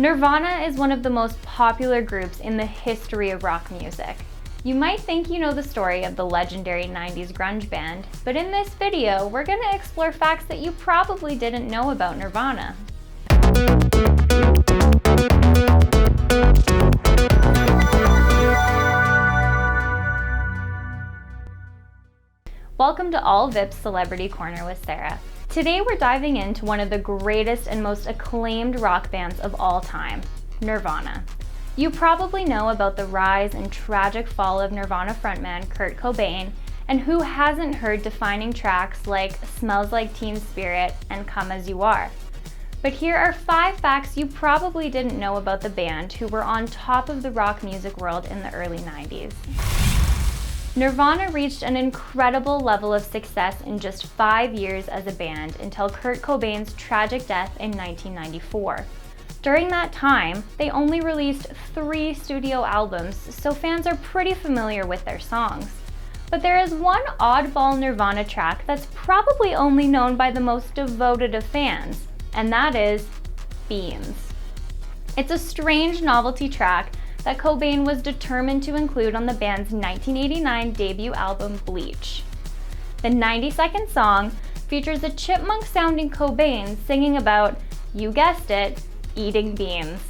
Nirvana is one of the most popular groups in the history of rock music. You might think you know the story of the legendary 90s grunge band, but in this video, we're going to explore facts that you probably didn't know about Nirvana. Welcome to All Vips Celebrity Corner with Sarah. Today we're diving into one of the greatest and most acclaimed rock bands of all time, Nirvana. You probably know about the rise and tragic fall of Nirvana frontman Kurt Cobain, and who hasn't heard defining tracks like Smells Like Teen Spirit and Come As You Are. But here are 5 facts you probably didn't know about the band who were on top of the rock music world in the early 90s. Nirvana reached an incredible level of success in just 5 years as a band until Kurt Cobain's tragic death in 1994. During that time, they only released 3 studio albums, so fans are pretty familiar with their songs. But there is one oddball Nirvana track that's probably only known by the most devoted of fans, and that is Beans. It's a strange novelty track that Cobain was determined to include on the band's 1989 debut album, Bleach. The 90-second song features a chipmunk-sounding Cobain singing about, you guessed it, eating beans.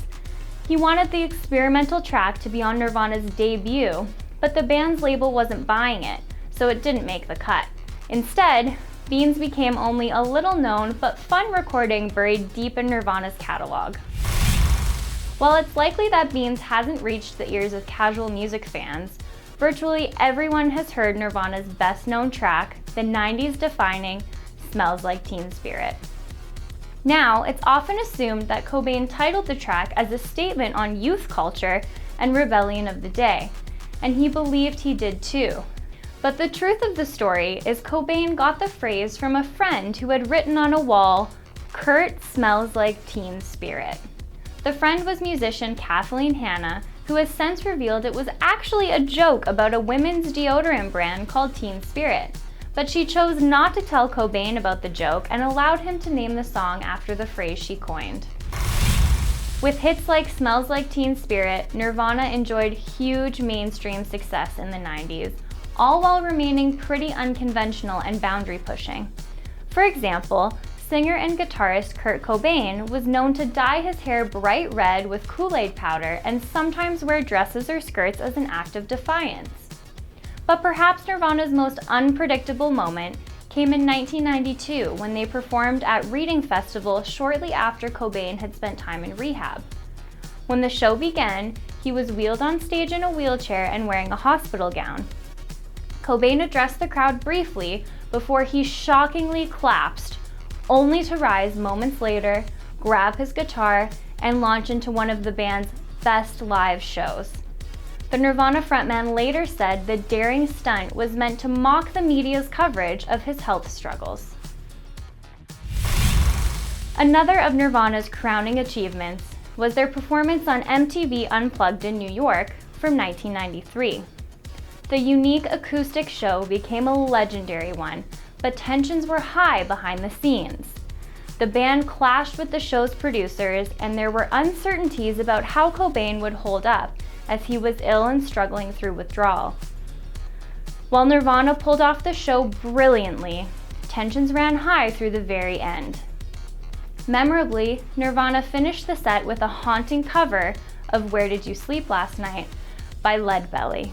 He wanted the experimental track to be on Nirvana's debut, but the band's label wasn't buying it, so it didn't make the cut. Instead, Beans became only a little-known but fun recording buried deep in Nirvana's catalog. While it's likely that Beans hasn't reached the ears of casual music fans, virtually everyone has heard Nirvana's best-known track, the 90s-defining Smells Like Teen Spirit. Now, it's often assumed that Cobain titled the track as a statement on youth culture and rebellion of the day, and he believed he did too. But the truth of the story is Cobain got the phrase from a friend who had written on a wall, "Kurt smells like teen spirit." The friend was musician Kathleen Hanna, who has since revealed it was actually a joke about a women's deodorant brand called Teen Spirit. But she chose not to tell Cobain about the joke and allowed him to name the song after the phrase she coined. With hits like Smells Like Teen Spirit, Nirvana enjoyed huge mainstream success in the 90s, all while remaining pretty unconventional and boundary pushing. For example, singer and guitarist Kurt Cobain was known to dye his hair bright red with Kool-Aid powder and sometimes wear dresses or skirts as an act of defiance. But perhaps Nirvana's most unpredictable moment came in 1992 when they performed at Reading Festival shortly after Cobain had spent time in rehab. When the show began, he was wheeled on stage in a wheelchair and wearing a hospital gown. Cobain addressed the crowd briefly before he shockingly collapsed, only to rise moments later, grab his guitar, and launch into one of the band's best live shows. The Nirvana frontman later said the daring stunt was meant to mock the media's coverage of his health struggles. Another of Nirvana's crowning achievements was their performance on MTV Unplugged in New York from 1993. The unique acoustic show became a legendary one, but tensions were high behind the scenes. The band clashed with the show's producers, and there were uncertainties about how Cobain would hold up, as he was ill and struggling through withdrawal. While Nirvana pulled off the show brilliantly, tensions ran high through the very end. Memorably, Nirvana finished the set with a haunting cover of Where Did You Sleep Last Night by Leadbelly.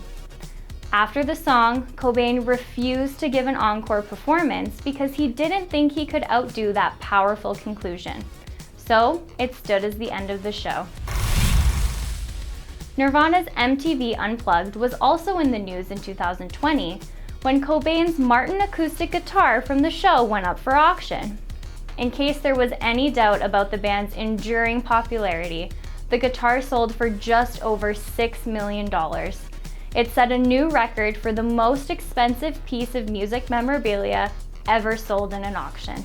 After the song, Cobain refused to give an encore performance because he didn't think he could outdo that powerful conclusion. So, it stood as the end of the show. Nirvana's MTV Unplugged was also in the news in 2020 when Cobain's Martin acoustic guitar from the show went up for auction. In case there was any doubt about the band's enduring popularity, the guitar sold for just over $6 million. It set a new record for the most expensive piece of music memorabilia ever sold in an auction.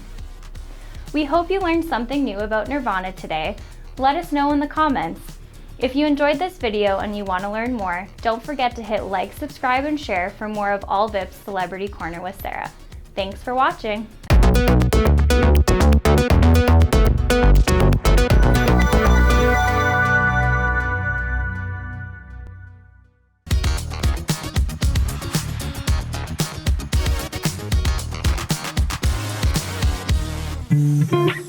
We hope you learned something new about Nirvana today. Let us know in the comments. If you enjoyed this video and you want to learn more, don't forget to hit like, subscribe, and share for more of All Vips Celebrity Corner with Sarah. Thanks for watching. Bye.